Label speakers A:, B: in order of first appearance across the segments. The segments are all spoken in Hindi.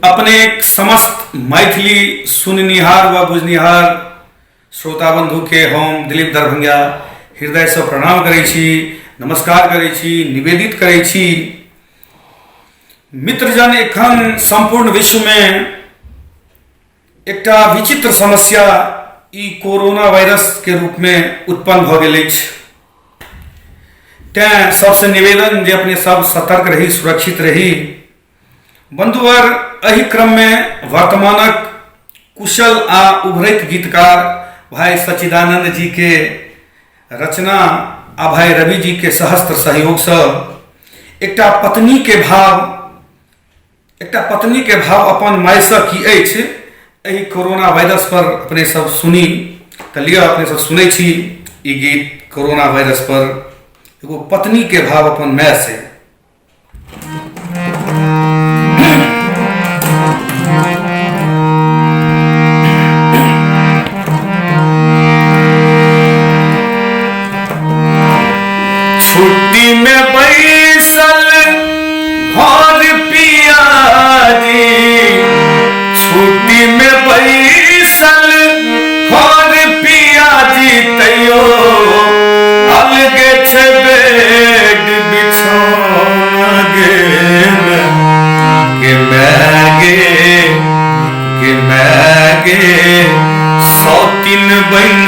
A: अपने समस्त मैथिली सुननिहार व बुझनिहार श्रोता बंधु के हम दिलीप दरभंगा हृदय से प्रणाम करै छी, नमस्कार करै छी, निवेदित करै छी। मित्रजन, एखन संपूर्ण विश्व में एकटा विचित्र समस्या ई कोरोना वायरस के रूप में उत्पन्न भ गेल अछि। तें सबसे निवेदन जे अपने सब सतर्क रही, सुरक्षित रही। बंधुवर, एहि क्रम में वर्तमानक कुशल आ उभरैत गीतकार भाई सच्चिदानंद जी के रचना आ भाई रवि जी के सहस्त्र सहयोग से एकटा पत्नी के भाव अपन माय से की अछि एहि कोरोना वायरस पर अपने सब सुनी। त लिया अपने सब सुनै छी ई गीत कोरोना वायरस पर एगो पत्नी के भाव अपन माय से।
B: छुट्टी में बैसल घर पियाजी, छुट्टी में बैसल घर पियाजी, तैयो अलगे छे बेड बिछौना गेल के मैगे सौतीन बन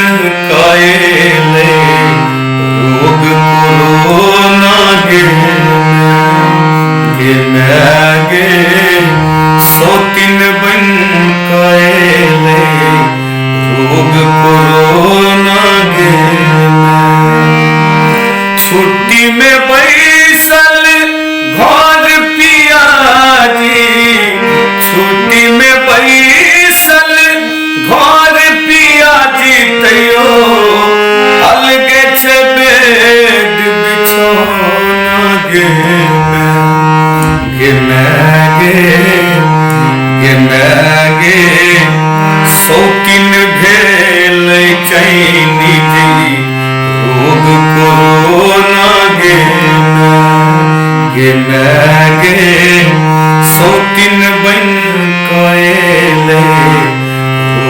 B: कएले रोग कोरोना गे मैगे सौतीन बन कएले रोग कोरोना गे। छुट्टी में बैसल घर पियाजी, छुट्टी में बैसल घर पियाजी, तैयो अलगे छे बेड बिछौना गे मैगे शौकीन भेल चैनी जी रोग कोरोना गे मैगे शौकीन बन कएले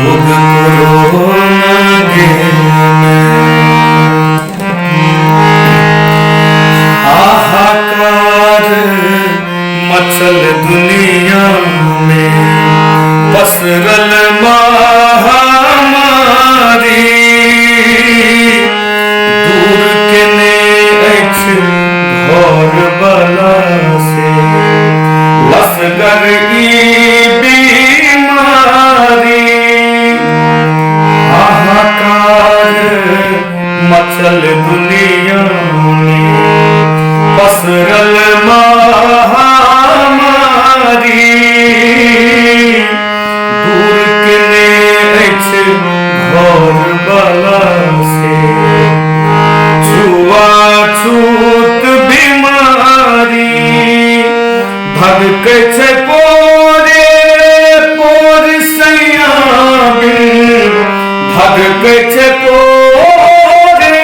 B: रोग कोरोना गे। हाहाकार मचल दुनिया में पसरल महामारी, दूर केने अछि घर बला से लसगर ई बीमारी। हाहाकार मचल दुनिया में पसरल महामारी, दूर केने अछि घर बला से छुआछूत बीमारी। भगकै छै पोरे पोर सैया बिन, भगकै छै पोरे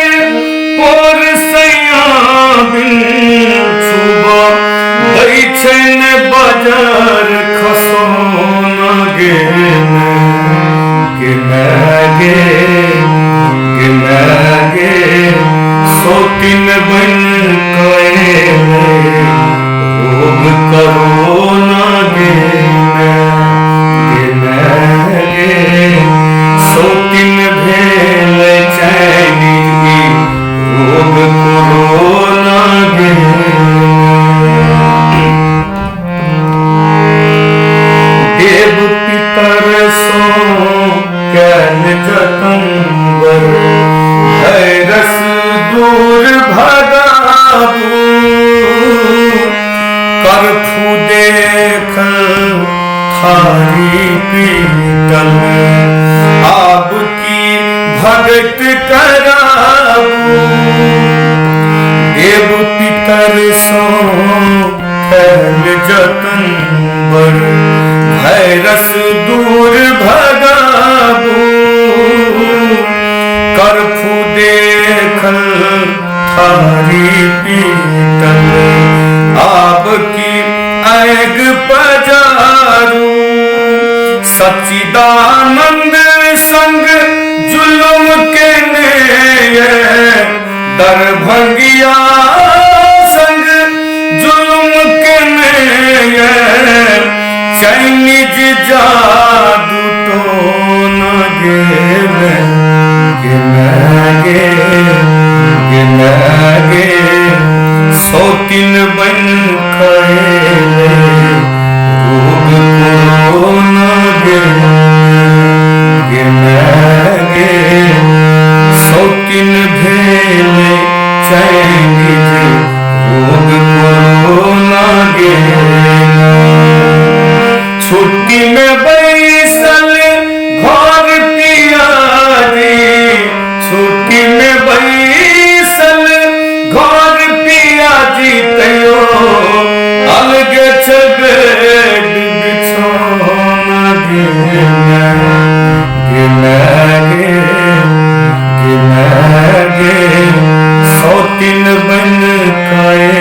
B: पोर सैया बिन, दै छै ने बाजार खसौना गे मैगे शौकीन बन कएले रोग कोरोना गे मैगे शौकीन भेल चैनी रोग कोरोना गे। देव पितर सो कैल जतन बर वायरस दूर भगाबू, कर्फ्यू देखल थारी पीतल आब की भगत कराबू। देव पितर सो कैल जतन बर वायरस दूर भगाबू, कर्फ्यू देखल थारी पीतल आब की आग पजारू। सच्चिदानंद संग जुल्म के ने दरभंगिया संग जुल्म के ने चाइनीज जादू तो न गे सौतीन बन खड़े रोग कोरोना गे सौतीन भेले चाइनीज रोग कोरोना गे छुट्टी में बैसल घर पियारी छुट्टी में बैसल घर पियाजी तयो अलग बेड बिछौना गे सौतीन बन खाए